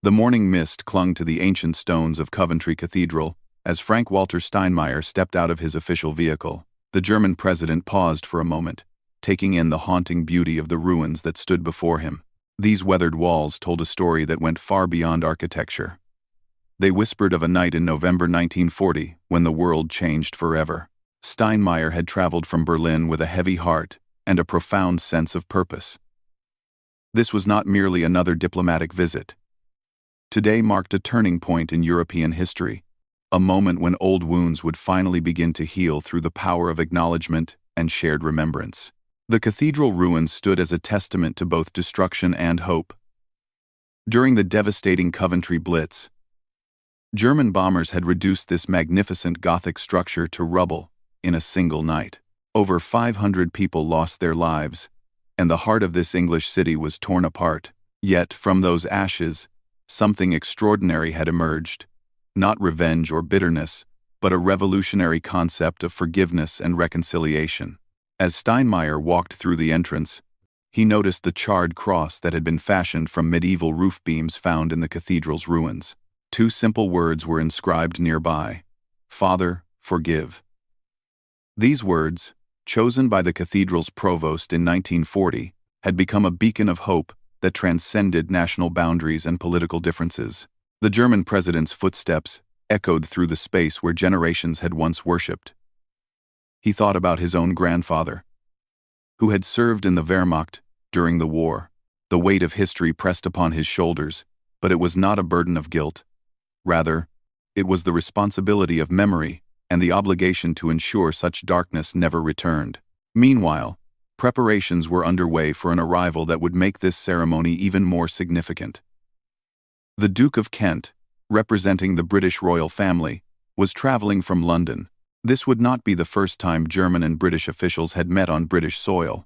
The morning mist clung to the ancient stones of Coventry Cathedral as Frank Walter Steinmeier stepped out of his official vehicle. The German president paused for a moment, taking in the haunting beauty of the ruins that stood before him. These weathered walls told a story that went far beyond architecture. They whispered of a night in November 1940 when the world changed forever. Steinmeier had traveled from Berlin with a heavy heart and a profound sense of purpose. This was not merely another diplomatic visit. Today marked a turning point in European history, a moment when old wounds would finally begin to heal through the power of acknowledgement and shared remembrance. The cathedral ruins stood as a testament to both destruction and hope. During the devastating Coventry Blitz, German bombers had reduced this magnificent Gothic structure to rubble in a single night. Over 500 people lost their lives, and the heart of this English city was torn apart. Yet, from those ashes, something extraordinary had emerged, not revenge or bitterness, but a revolutionary concept of forgiveness and reconciliation. As Steinmeier walked through the entrance, he noticed the charred cross that had been fashioned from medieval roof beams found in the cathedral's ruins. Two simple words were inscribed nearby: "Father, forgive." These words, chosen by the cathedral's provost in 1940, had become a beacon of hope that transcended national boundaries and political differences. The German president's footsteps echoed through the space where generations had once worshipped. He thought about his own grandfather, who had served in the Wehrmacht during the war. The weight of history pressed upon his shoulders, but it was not a burden of guilt. Rather, it was the responsibility of memory and the obligation to ensure such darkness never returned. Meanwhile, preparations were underway for an arrival that would make this ceremony even more significant. The Duke of Kent, representing the British royal family, was traveling from London. This would not be the first time German and British officials had met on British soil,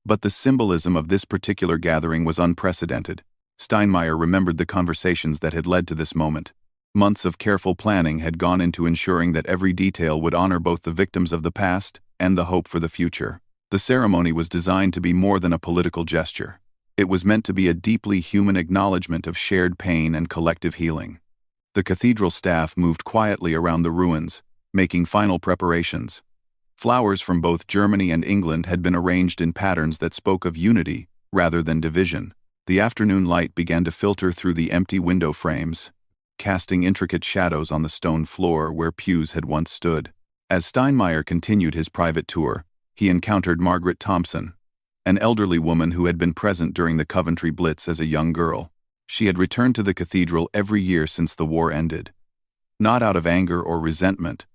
but the symbolism of this particular gathering was unprecedented. Steinmeier remembered the conversations that had led to this moment. Months of careful planning had gone into ensuring that every detail would honor both the victims of the past and the hope for the future. The ceremony was designed to be more than a political gesture. It was meant to be a deeply human acknowledgement of shared pain and collective healing. The cathedral staff moved quietly around the ruins, making final preparations. Flowers from both Germany and England had been arranged in patterns that spoke of unity rather than division. The afternoon light began to filter through the empty window frames, casting intricate shadows on the stone floor where pews had once stood. As Steinmeier continued his private tour, he encountered Margaret Thompson, an elderly woman who had been present during the Coventry Blitz as a young girl. She had returned to the cathedral every year since the war ended, not out of anger or resentment,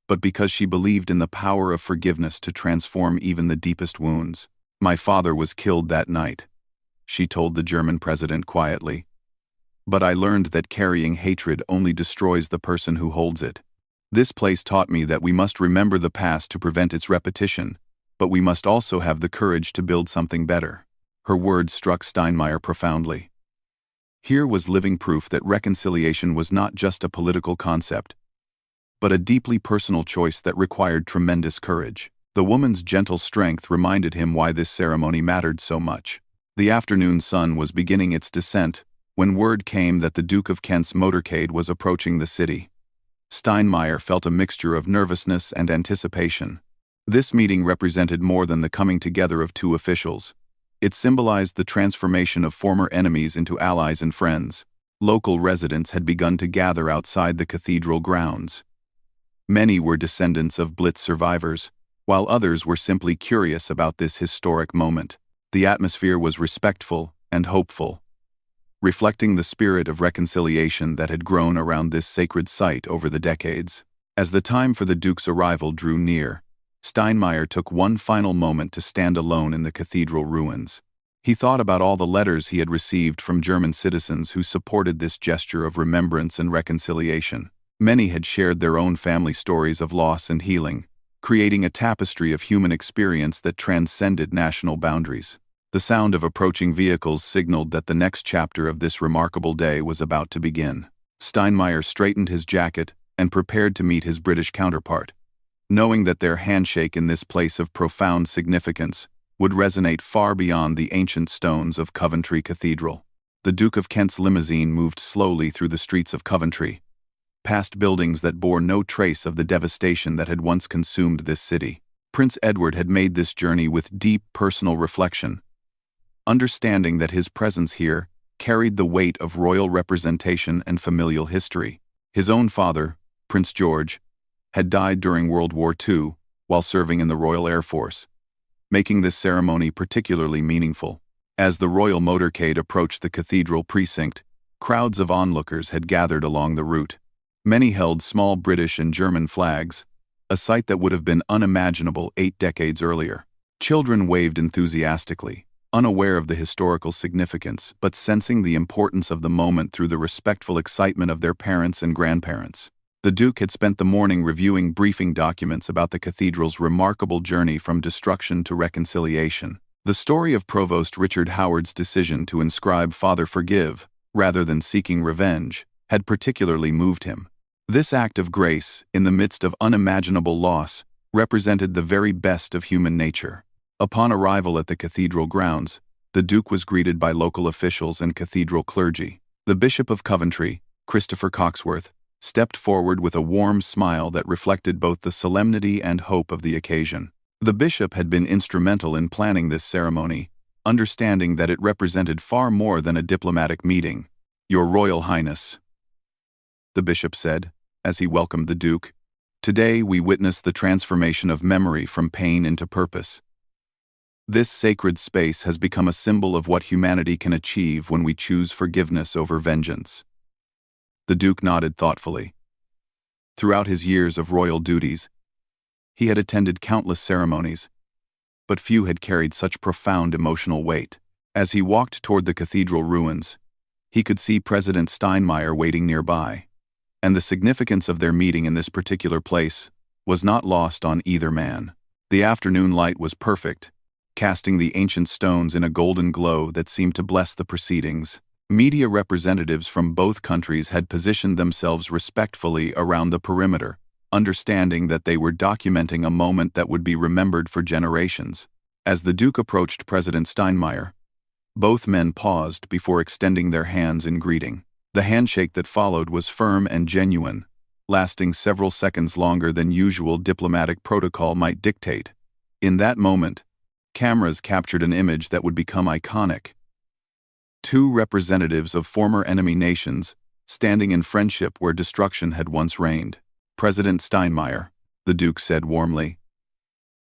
but because she believed in the power of forgiveness to transform even the deepest wounds. "My father was killed that night," she told the German president quietly. "But I learned that carrying hatred only destroys the person who holds it. This place taught me that we must remember the past to prevent its repetition, but we must also have the courage to build something better." Her words struck Steinmeier profoundly. Here was living proof that reconciliation was not just a political concept, but a deeply personal choice that required tremendous courage. The woman's gentle strength reminded him why this ceremony mattered so much. The afternoon sun was beginning its descent when word came that the Duke of Kent's motorcade was approaching the city. Steinmeier felt a mixture of nervousness and anticipation. This meeting represented more than the coming together of two officials. It symbolized the transformation of former enemies into allies and friends. Local residents had begun to gather outside the cathedral grounds. Many were descendants of Blitz survivors, while others were simply curious about this historic moment. The atmosphere was respectful and hopeful, reflecting the spirit of reconciliation that had grown around this sacred site over the decades. As the time for the Duke's arrival drew near, Steinmeier took one final moment to stand alone in the cathedral ruins. He thought about all the letters he had received from German citizens who supported this gesture of remembrance and reconciliation. Many had shared their own family stories of loss and healing, creating a tapestry of human experience that transcended national boundaries. The sound of approaching vehicles signaled that the next chapter of this remarkable day was about to begin. Steinmeier straightened his jacket and prepared to meet his British counterpart, knowing that their handshake in this place of profound significance would resonate far beyond the ancient stones of Coventry Cathedral. The Duke of Kent's limousine moved slowly through the streets of Coventry, past buildings that bore no trace of the devastation that had once consumed this city. Prince Edward had made this journey with deep personal reflection, understanding that his presence here carried the weight of royal representation and familial history. His own father, Prince George, had died during World War II while serving in the Royal Air Force, making this ceremony particularly meaningful. As the royal motorcade approached the cathedral precinct, crowds of onlookers had gathered along the route. Many held small British and German flags, a sight that would have been unimaginable 8 decades earlier. Children waved enthusiastically, unaware of the historical significance but sensing the importance of the moment through the respectful excitement of their parents and grandparents. The Duke had spent the morning reviewing briefing documents about the cathedral's remarkable journey from destruction to reconciliation. The story of Provost Richard Howard's decision to inscribe "Father Forgive" rather than seeking revenge had particularly moved him. This act of grace, in the midst of unimaginable loss, represented the very best of human nature. Upon arrival at the cathedral grounds, the Duke was greeted by local officials and cathedral clergy. The Bishop of Coventry, Christopher Coxworth, stepped forward with a warm smile that reflected both the solemnity and hope of the occasion. The bishop had been instrumental in planning this ceremony, understanding that it represented far more than a diplomatic meeting. "Your Royal Highness," the bishop said, as he welcomed the Duke, "today we witness the transformation of memory from pain into purpose. This sacred space has become a symbol of what humanity can achieve when we choose forgiveness over vengeance." The Duke nodded thoughtfully. Throughout his years of royal duties, he had attended countless ceremonies, but few had carried such profound emotional weight. As he walked toward the cathedral ruins, he could see President Steinmeier waiting nearby, and the significance of their meeting in this particular place was not lost on either man. The afternoon light was perfect, casting the ancient stones in a golden glow that seemed to bless the proceedings. Media representatives from both countries had positioned themselves respectfully around the perimeter, understanding that they were documenting a moment that would be remembered for generations. As the Duke approached President Steinmeier, both men paused before extending their hands in greeting. The handshake that followed was firm and genuine, lasting several seconds longer than usual diplomatic protocol might dictate. In that moment, cameras captured an image that would become iconic. Two representatives of former enemy nations, standing in friendship where destruction had once reigned. "President Steinmeier," the Duke said warmly,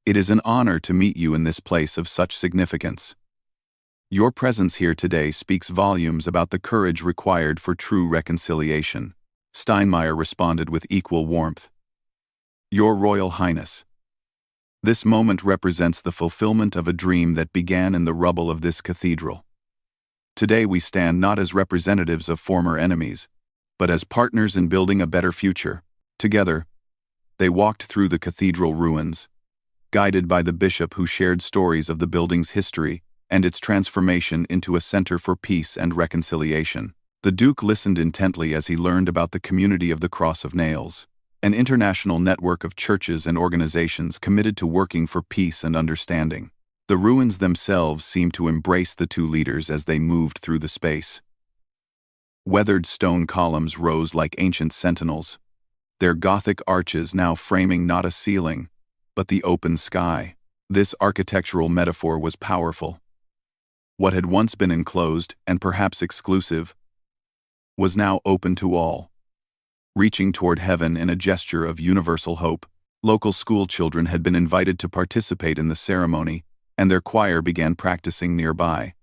"it is an honor to meet you in this place of such significance. Your presence here today speaks volumes about the courage required for true reconciliation." Steinmeier responded with equal warmth. "Your Royal Highness, this moment represents the fulfillment of a dream that began in the rubble of this cathedral. Today we stand not as representatives of former enemies, but as partners in building a better future." Together, they walked through the cathedral ruins, guided by the bishop who shared stories of the building's history and its transformation into a center for peace and reconciliation. The Duke listened intently as he learned about the Community of the Cross of Nails, an international network of churches and organizations committed to working for peace and understanding. The ruins themselves seemed to embrace the two leaders as they moved through the space. Weathered stone columns rose like ancient sentinels, their Gothic arches now framing not a ceiling, but the open sky. This architectural metaphor was powerful. What had once been enclosed, and perhaps exclusive, was now open to all, reaching toward heaven in a gesture of universal hope. Local school children had been invited to participate in the ceremony, and their choir began practicing nearby.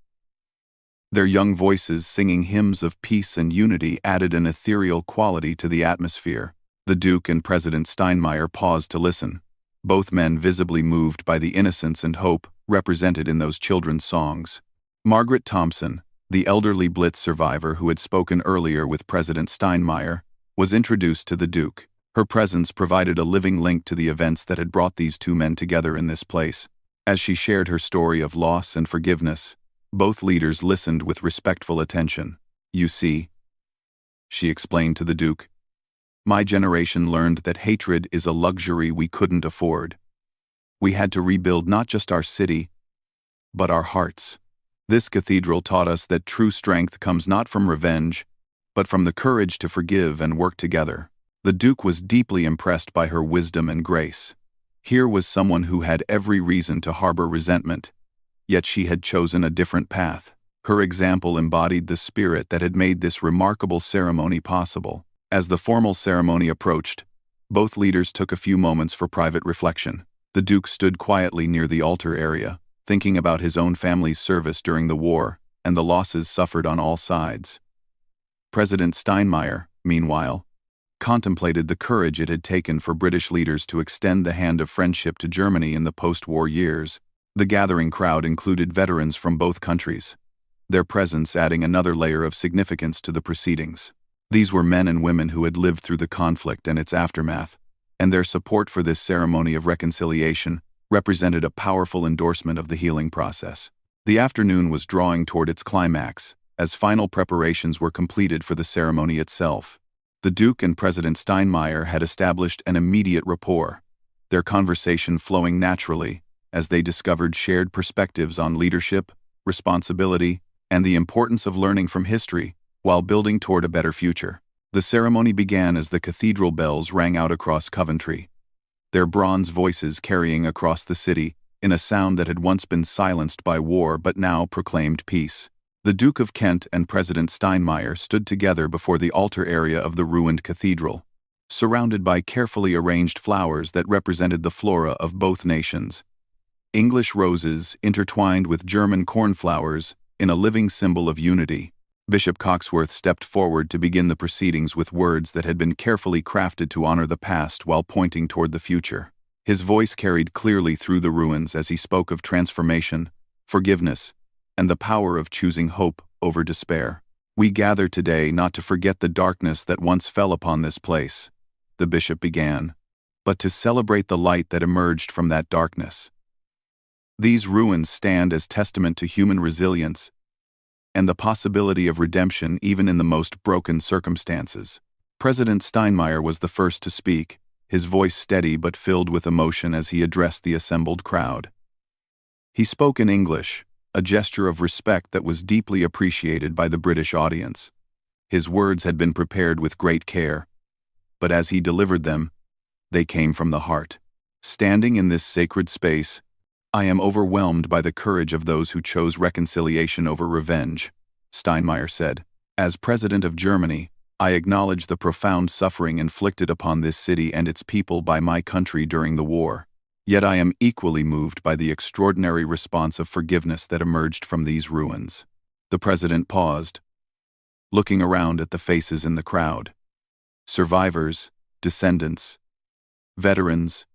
Their young voices singing hymns of peace and unity added an ethereal quality to the atmosphere. The Duke and President Steinmeier paused to listen, both men visibly moved by the innocence and hope represented in those children's songs. Margaret Thompson, the elderly Blitz survivor who had spoken earlier with President Steinmeier, was introduced to the Duke. Her presence provided a living link to the events that had brought these two men together in this place. As she shared her story of loss and forgiveness, both leaders listened with respectful attention. "You see," she explained to the Duke, "my generation learned that hatred is a luxury we couldn't afford. We had to rebuild not just our city, but our hearts. This cathedral taught us that true strength comes not from revenge, but from the courage to forgive and work together. The Duke was deeply impressed by her wisdom and grace. Here was someone who had every reason to harbor resentment, yet she had chosen a different path. Her example embodied the spirit that had made this remarkable ceremony possible. As the formal ceremony approached, both leaders took a few moments for private reflection. The Duke stood quietly near the altar area, thinking about his own family's service during the war and the losses suffered on all sides. President Steinmeier, meanwhile, contemplated the courage it had taken for British leaders to extend the hand of friendship to Germany in the post-war years. The gathering crowd included veterans from both countries, their presence adding another layer of significance to the proceedings. These were men and women who had lived through the conflict and its aftermath, and their support for this ceremony of reconciliation represented a powerful endorsement of the healing process. The afternoon was drawing toward its climax, as final preparations were completed for the ceremony itself. The Duke and President Steinmeier had established an immediate rapport, their conversation flowing naturally as they discovered shared perspectives on leadership, responsibility, and the importance of learning from history while building toward a better future. The ceremony began as the cathedral bells rang out across Coventry, their bronze voices carrying across the city in a sound that had once been silenced by war but now proclaimed peace. The Duke of Kent and President Steinmeier stood together before the altar area of the ruined cathedral, surrounded by carefully arranged flowers that represented the flora of both nations. English roses intertwined with German cornflowers in a living symbol of unity. Bishop Coxworth stepped forward to begin the proceedings with words that had been carefully crafted to honor the past while pointing toward the future. His voice carried clearly through the ruins as he spoke of transformation, forgiveness, and the power of choosing hope over despair. "We gather today not to forget the darkness that once fell upon this place," the bishop began, "but to celebrate the light that emerged from that darkness. These ruins stand as testament to human resilience and the possibility of redemption even in the most broken circumstances." President Steinmeier was the first to speak, his voice steady but filled with emotion as he addressed the assembled crowd. He spoke in English, a gesture of respect that was deeply appreciated by the British audience. His words had been prepared with great care, but as he delivered them, they came from the heart. "Standing in this sacred space, I am overwhelmed by the courage of those who chose reconciliation over revenge," Steinmeier said. "As President of Germany, I acknowledge the profound suffering inflicted upon this city and its people by my country during the war. Yet I am equally moved by the extraordinary response of forgiveness that emerged from these ruins." The president paused, looking around at the faces in the crowd. Survivors, descendants, veterans,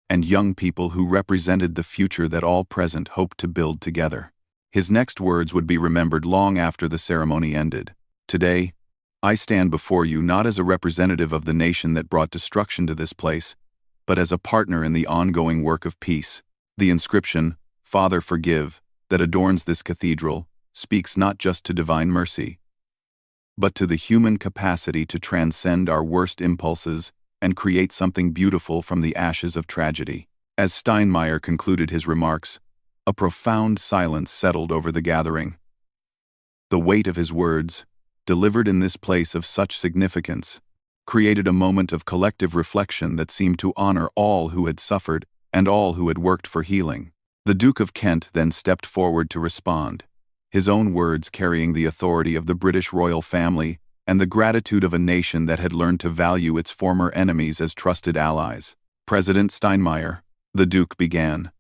and young people who represented the future that all present hoped to build together. His next words would be remembered long after the ceremony ended. "Today, I stand before you not as a representative of the nation that brought destruction to this place, but as a partner in the ongoing work of peace." The inscription, "Father Forgive," that adorns this cathedral, speaks not just to divine mercy, but to the human capacity to transcend our worst impulses and create something beautiful from the ashes of tragedy. As Steinmeier concluded his remarks, a profound silence settled over the gathering. The weight of his words, delivered in this place of such significance, created a moment of collective reflection that seemed to honor all who had suffered and all who had worked for healing. The Duke of Kent then stepped forward to respond, his own words carrying the authority of the British royal family and the gratitude of a nation that had learned to value its former enemies as trusted allies. "President Steinmeier," the Duke began,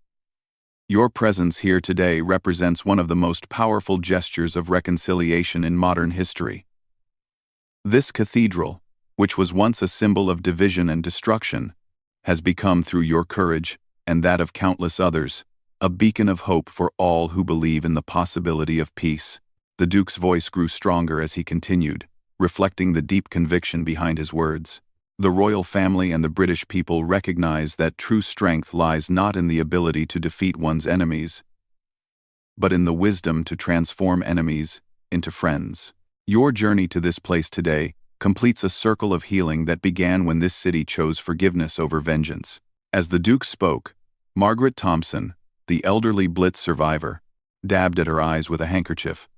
"your presence here today represents one of the most powerful gestures of reconciliation in modern history. This cathedral, which was once a symbol of division and destruction, has become, through your courage and that of countless others, a beacon of hope for all who believe in the possibility of peace." The Duke's voice grew stronger as he continued, reflecting the deep conviction behind his words. "The royal family and the British people recognize that true strength lies not in the ability to defeat one's enemies, but in the wisdom to transform enemies into friends. Your journey to this place today completes a circle of healing that began when this city chose forgiveness over vengeance." As the Duke spoke, Margaret Thompson, the elderly Blitz survivor, dabbed at her eyes with a handkerchief.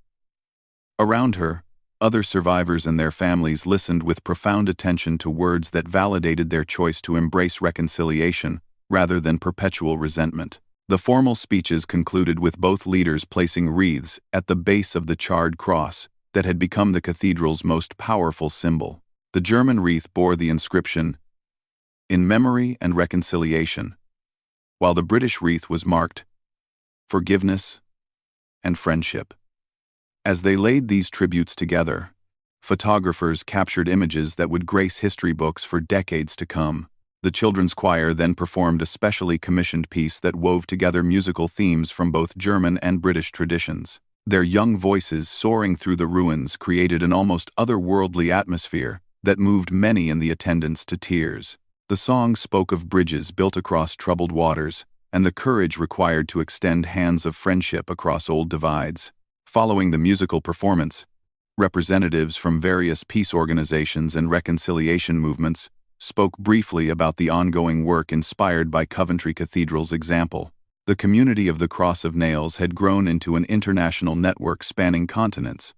Around her, other survivors and their families listened with profound attention to words that validated their choice to embrace reconciliation rather than perpetual resentment. The formal speeches concluded with both leaders placing wreaths at the base of the charred cross that had become the cathedral's most powerful symbol. The German wreath bore the inscription, "In Memory and Reconciliation," while the British wreath was marked, "Forgiveness and Friendship." As they laid these tributes together, photographers captured images that would grace history books for decades to come. The children's choir then performed a specially commissioned piece that wove together musical themes from both German and British traditions. Their young voices soaring through the ruins created an almost otherworldly atmosphere that moved many in the attendance to tears. The song spoke of bridges built across troubled waters and the courage required to extend hands of friendship across old divides. Following the musical performance, representatives from various peace organizations and reconciliation movements spoke briefly about the ongoing work inspired by Coventry Cathedral's example. The community of the Cross of Nails had grown into an international network spanning continents,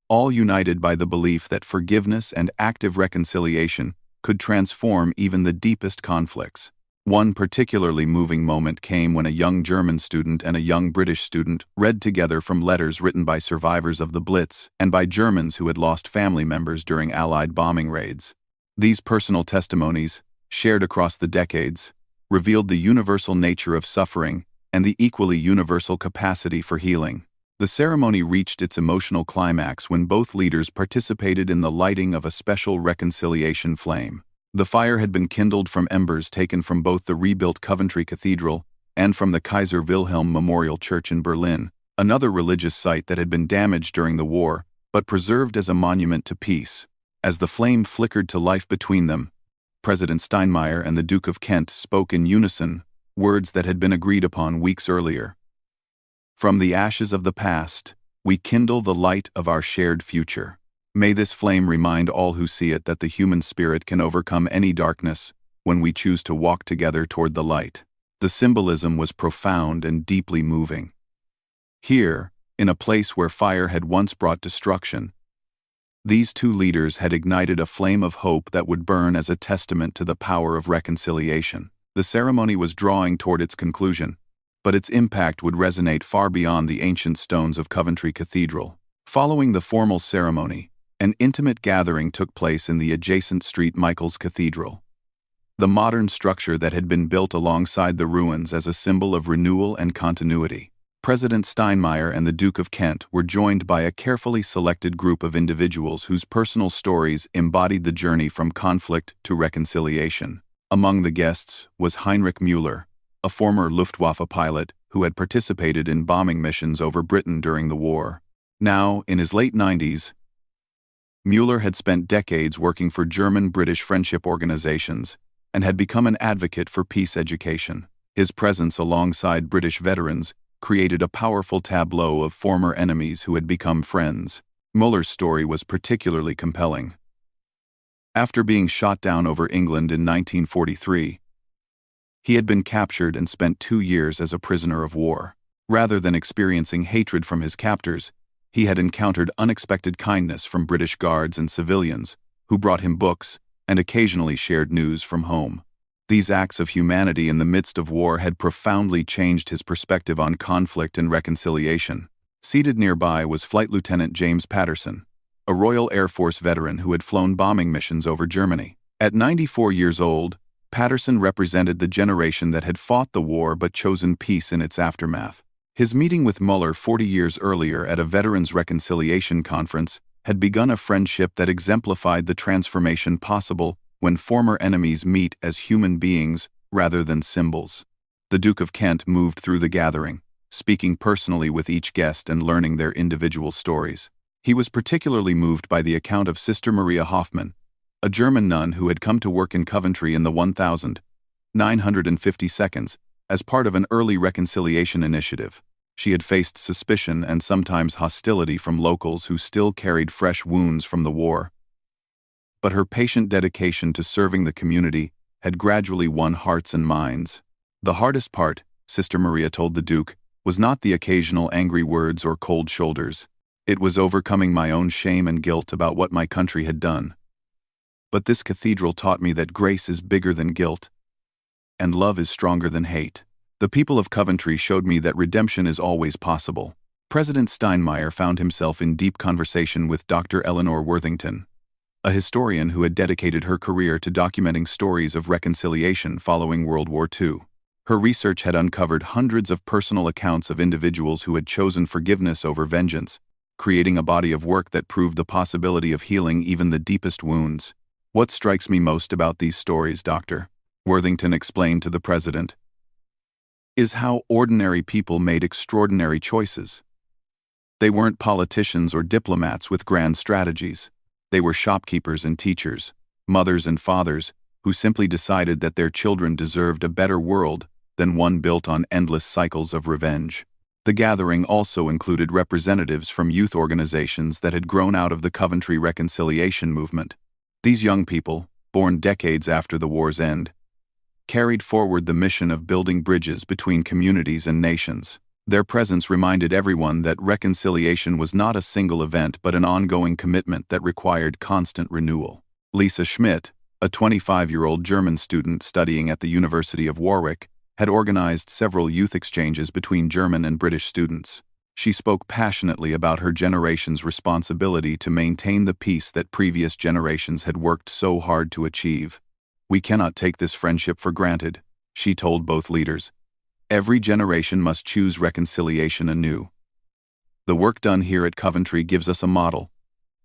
all united by the belief that forgiveness and active reconciliation could transform even the deepest conflicts. One particularly moving moment came when a young German student and a young British student read together from letters written by survivors of the Blitz and by Germans who had lost family members during Allied bombing raids. These personal testimonies, shared across the decades, revealed the universal nature of suffering and the equally universal capacity for healing. The ceremony reached its emotional climax when both leaders participated in the lighting of a special reconciliation flame. The fire had been kindled from embers taken from both the rebuilt Coventry Cathedral and from the Kaiser Wilhelm Memorial Church in Berlin, another religious site that had been damaged during the war but preserved as a monument to peace. As the flame flickered to life between them, President Steinmeier and the Duke of Kent spoke in unison words that had been agreed upon weeks earlier. "From the ashes of the past, we kindle the light of our shared future. May this flame remind all who see it that the human spirit can overcome any darkness when we choose to walk together toward the light." The symbolism was profound and deeply moving. Here, in a place where fire had once brought destruction, these two leaders had ignited a flame of hope that would burn as a testament to the power of reconciliation. The ceremony was drawing toward its conclusion, but its impact would resonate far beyond the ancient stones of Coventry Cathedral. Following the formal ceremony, an intimate gathering took place in the adjacent St. Michael's Cathedral. The modern structure that had been built alongside the ruins as a symbol of renewal and continuity. President Steinmeier and the Duke of Kent were joined by a carefully selected group of individuals whose personal stories embodied the journey from conflict to reconciliation. Among the guests was Heinrich Müller, a former Luftwaffe pilot who had participated in bombing missions over Britain during the war. Now, in his late 90s, Müller had spent decades working for German-British friendship organizations and had become an advocate for peace education. His presence alongside British veterans created a powerful tableau of former enemies who had become friends. Müller's story was particularly compelling. After being shot down over England in 1943, he had been captured and spent 2 years as a prisoner of war. Rather than experiencing hatred from his captors, he had encountered unexpected kindness from British guards and civilians, who brought him books and occasionally shared news from home. These acts of humanity in the midst of war had profoundly changed his perspective on conflict and reconciliation. Seated nearby was Flight Lieutenant James Patterson, a Royal Air Force veteran who had flown bombing missions over Germany. At 94 years old, Patterson represented the generation that had fought the war but chosen peace in its aftermath. His meeting with Müller 40 years earlier at a Veterans Reconciliation Conference had begun a friendship that exemplified the transformation possible when former enemies meet as human beings rather than symbols. The Duke of Kent moved through the gathering, speaking personally with each guest and learning their individual stories. He was particularly moved by the account of Sister Maria Hoffmann, a German nun who had come to work in Coventry in the 1952 as part of an early reconciliation initiative. She had faced suspicion and sometimes hostility from locals who still carried fresh wounds from the war. But her patient dedication to serving the community had gradually won hearts and minds. "The hardest part," Sister Maria told the Duke, was not the occasional angry words or cold shoulders. It was overcoming my own shame and guilt about what my country had done. But this cathedral taught me that grace is bigger than guilt, and love is stronger than hate. The people of Coventry showed me that redemption is always possible. President Steinmeier found himself in deep conversation with Dr. Eleanor Worthington, a historian who had dedicated her career to documenting stories of reconciliation following World War II. Her research had uncovered hundreds of personal accounts of individuals who had chosen forgiveness over vengeance, creating a body of work that proved the possibility of healing even the deepest wounds. "What strikes me most about these stories, Doctor," Worthington explained to the president, "is how ordinary people made extraordinary choices. They weren't politicians or diplomats with grand strategies. They were shopkeepers and teachers, mothers and fathers, who simply decided that their children deserved a better world than one built on endless cycles of revenge." The gathering also included representatives from youth organizations that had grown out of the Coventry reconciliation movement. These young people, born decades after the war's end, carried forward the mission of building bridges between communities and nations. Their presence reminded everyone that reconciliation was not a single event but an ongoing commitment that required constant renewal. Lisa Schmidt, a 25-year-old German student studying at the University of Warwick, had organized several youth exchanges between German and British students. She spoke passionately about her generation's responsibility to maintain the peace that previous generations had worked so hard to achieve. "We cannot take this friendship for granted," she told both leaders. "Every generation must choose reconciliation anew. The work done here at Coventry gives us a model,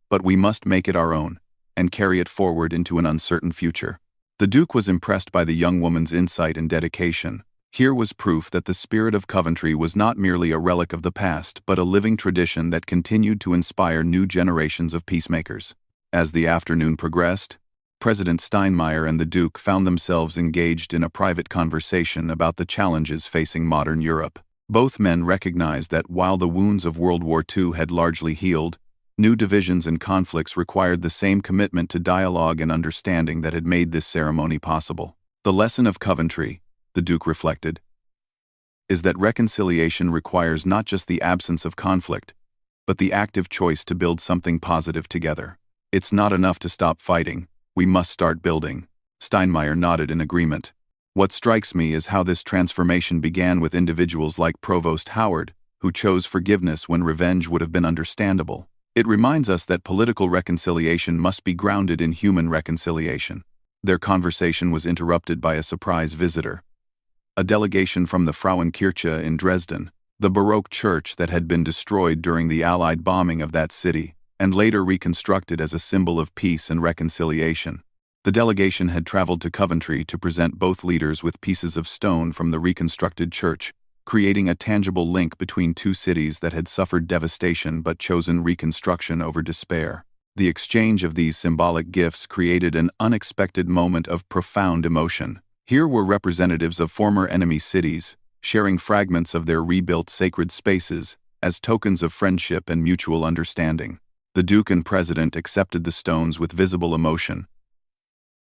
but we must make it our own and carry it forward into an uncertain future." The Duke was impressed by the young woman's insight and dedication. Here was proof that the spirit of Coventry was not merely a relic of the past but a living tradition that continued to inspire new generations of peacemakers. As the afternoon progressed, President Steinmeier and the Duke found themselves engaged in a private conversation about the challenges facing modern Europe. Both men recognized that while the wounds of World War II had largely healed, new divisions and conflicts required the same commitment to dialogue and understanding that had made this ceremony possible. "The lesson of Coventry," the Duke reflected, "is that reconciliation requires not just the absence of conflict, but the active choice to build something positive together. It's not enough to stop fighting, we must start building." Steinmeier nodded in agreement. "What strikes me is how this transformation began with individuals like Provost Howard, who chose forgiveness when revenge would have been understandable. It reminds us that political reconciliation must be grounded in human reconciliation." Their conversation was interrupted by a surprise visitor. A delegation from the Frauenkirche in Dresden, the Baroque church that had been destroyed during the Allied bombing of that city, and later reconstructed as a symbol of peace and reconciliation. The delegation had traveled to Coventry to present both leaders with pieces of stone from the reconstructed church, creating a tangible link between two cities that had suffered devastation but chosen reconstruction over despair. The exchange of these symbolic gifts created an unexpected moment of profound emotion. Here were representatives of former enemy cities, sharing fragments of their rebuilt sacred spaces as tokens of friendship and mutual understanding. The Duke and President accepted the stones with visible emotion,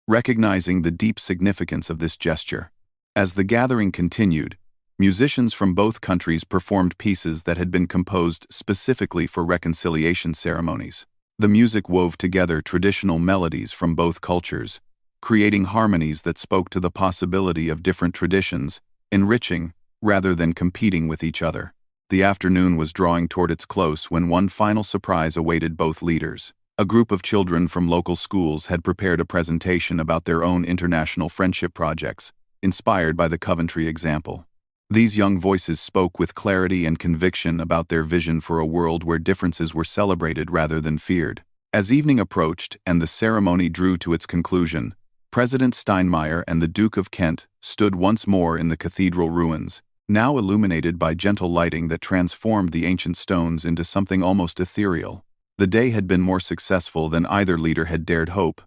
recognizing the deep significance of this gesture. As the gathering continued, musicians from both countries performed pieces that had been composed specifically for reconciliation ceremonies. The music wove together traditional melodies from both cultures, creating harmonies that spoke to the possibility of different traditions, enriching rather than competing with each other. The afternoon was drawing toward its close when one final surprise awaited both leaders. A group of children from local schools had prepared a presentation about their own international friendship projects, inspired by the Coventry example. These young voices spoke with clarity and conviction about their vision for a world where differences were celebrated rather than feared. As evening approached and the ceremony drew to its conclusion, President Steinmeier and the Duke of Kent stood once more in the cathedral ruins, now illuminated by gentle lighting that transformed the ancient stones into something almost ethereal. The day had been more successful than either leader had dared hope,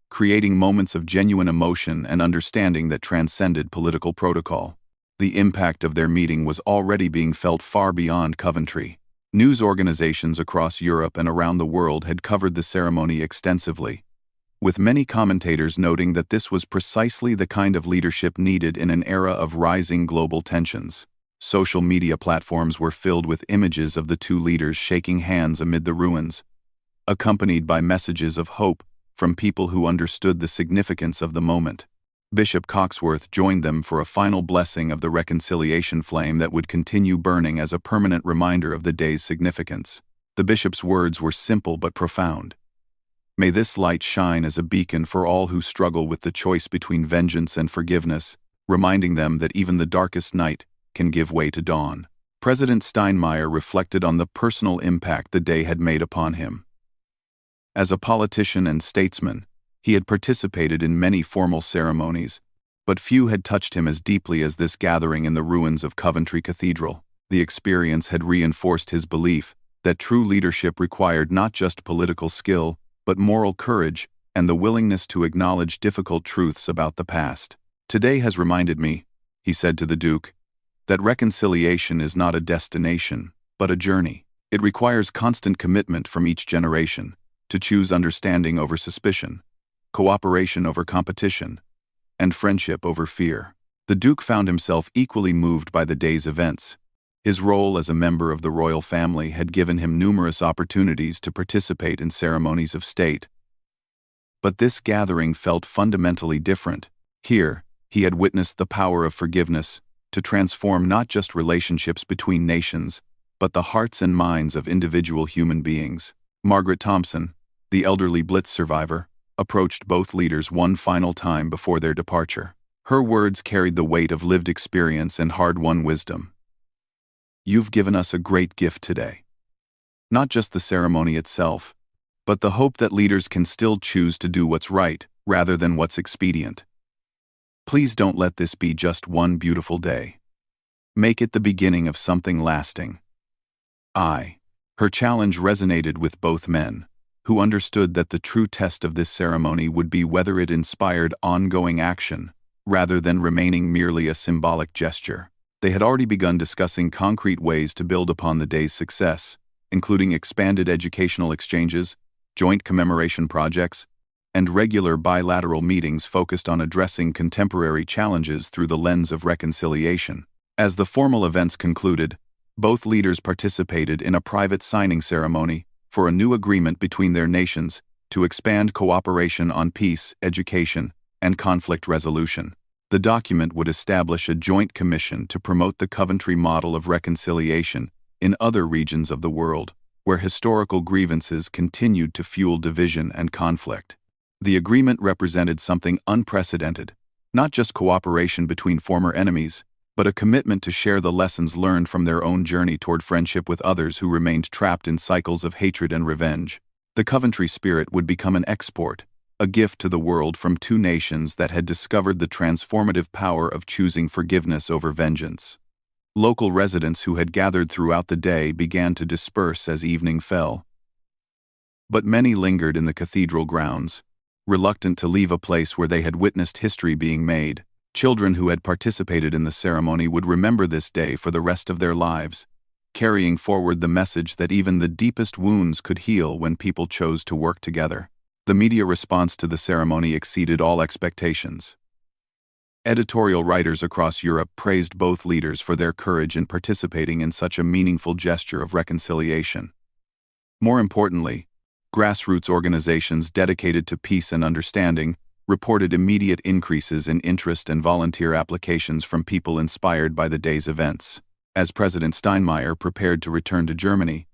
creating moments of genuine emotion and understanding that transcended political protocol. The impact of their meeting was already being felt far beyond Coventry. News organizations across Europe and around the world had covered the ceremony extensively, with many commentators noting that this was precisely the kind of leadership needed in an era of rising global tensions. Social media platforms were filled with images of the two leaders shaking hands amid the ruins, accompanied by messages of hope from people who understood the significance of the moment. Bishop Coxworth joined them for a final blessing of the reconciliation flame that would continue burning as a permanent reminder of the day's significance. The bishop's words were simple but profound. May this light shine as a beacon for all who struggle with the choice between vengeance and forgiveness, reminding them that even the darkest night can give way to dawn. President Steinmeier reflected on the personal impact the day had made upon him. As a politician and statesman, he had participated in many formal ceremonies, but few had touched him as deeply as this gathering in the ruins of Coventry Cathedral. The experience had reinforced his belief that true leadership required not just political skill, but moral courage and the willingness to acknowledge difficult truths about the past. "Today has reminded me," he said to the Duke, "that reconciliation is not a destination, but a journey. It requires constant commitment from each generation to choose understanding over suspicion, cooperation over competition, and friendship over fear." The Duke found himself equally moved by the day's events. His role as a member of the royal family had given him numerous opportunities to participate in ceremonies of state. But this gathering felt fundamentally different. Here, he had witnessed the power of forgiveness to transform not just relationships between nations, but the hearts and minds of individual human beings. Margaret Thompson, the elderly Blitz survivor, approached both leaders one final time before their departure. Her words carried the weight of lived experience and hard-won wisdom. "You've given us a great gift today. Not just the ceremony itself, but the hope that leaders can still choose to do what's right rather than what's expedient. Please don't let this be just one beautiful day. Make it the beginning of something lasting." Her challenge resonated with both men, who understood that the true test of this ceremony would be whether it inspired ongoing action rather than remaining merely a symbolic gesture. They had already begun discussing concrete ways to build upon the day's success, including expanded educational exchanges, joint commemoration projects, and regular bilateral meetings focused on addressing contemporary challenges through the lens of reconciliation. As the formal events concluded, both leaders participated in a private signing ceremony for a new agreement between their nations to expand cooperation on peace, education, and conflict resolution. The document would establish a joint commission to promote the Coventry model of reconciliation in other regions of the world, where historical grievances continued to fuel division and conflict. The agreement represented something unprecedented, not just cooperation between former enemies, but a commitment to share the lessons learned from their own journey toward friendship with others who remained trapped in cycles of hatred and revenge. The Coventry spirit would become an export, a gift to the world from two nations that had discovered the transformative power of choosing forgiveness over vengeance. Local residents who had gathered throughout the day began to disperse as evening fell. But many lingered in the cathedral grounds, reluctant to leave a place where they had witnessed history being made. Children who had participated in the ceremony would remember this day for the rest of their lives, carrying forward the message that even the deepest wounds could heal when people chose to work together. The media response to the ceremony exceeded all expectations. Editorial writers across Europe praised both leaders for their courage in participating in such a meaningful gesture of reconciliation. More importantly, grassroots organizations dedicated to peace and understanding reported immediate increases in interest and volunteer applications from people inspired by the day's events. As President Steinmeier prepared to return to Germany,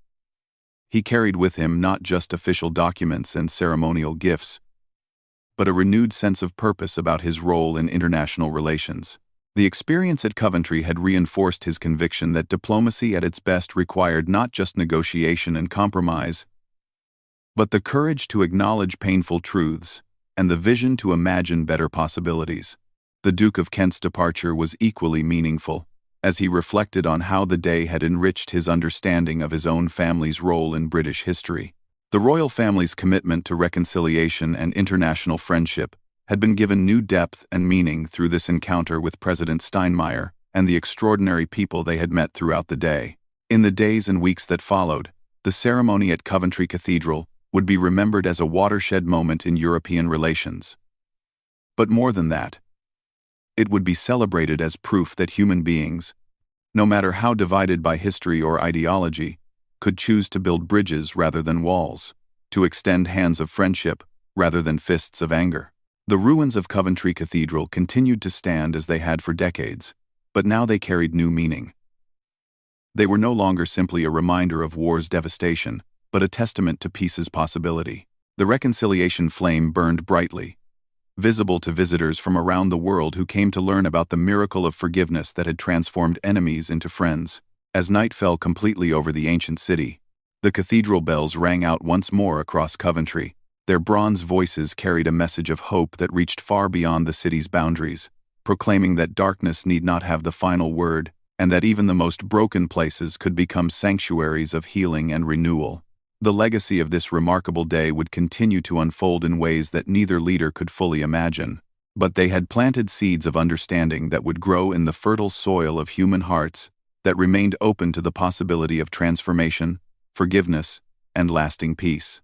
he carried with him not just official documents and ceremonial gifts, but a renewed sense of purpose about his role in international relations. The experience at Coventry had reinforced his conviction that diplomacy at its best required not just negotiation and compromise, but the courage to acknowledge painful truths and the vision to imagine better possibilities. The Duke of Kent's departure was equally meaningful, as he reflected on how the day had enriched his understanding of his own family's role in British history. The royal family's commitment to reconciliation and international friendship had been given new depth and meaning through this encounter with President Steinmeier and the extraordinary people they had met throughout the day. In the days and weeks that followed, the ceremony at Coventry Cathedral would be remembered as a watershed moment in European relations. But more than that, it would be celebrated as proof that human beings, no matter how divided by history or ideology, could choose to build bridges rather than walls, to extend hands of friendship rather than fists of anger. The ruins of Coventry Cathedral continued to stand as they had for decades, but now they carried new meaning. They were no longer simply a reminder of war's devastation, but a testament to peace's possibility. The reconciliation flame burned brightly, visible to visitors from around the world who came to learn about the miracle of forgiveness that had transformed enemies into friends. As night fell completely over the ancient city, the cathedral bells rang out once more across Coventry. Their bronze voices carried a message of hope that reached far beyond the city's boundaries, proclaiming that darkness need not have the final word, and that even the most broken places could become sanctuaries of healing and renewal. The legacy of this remarkable day would continue to unfold in ways that neither leader could fully imagine, but they had planted seeds of understanding that would grow in the fertile soil of human hearts that remained open to the possibility of transformation, forgiveness, and lasting peace.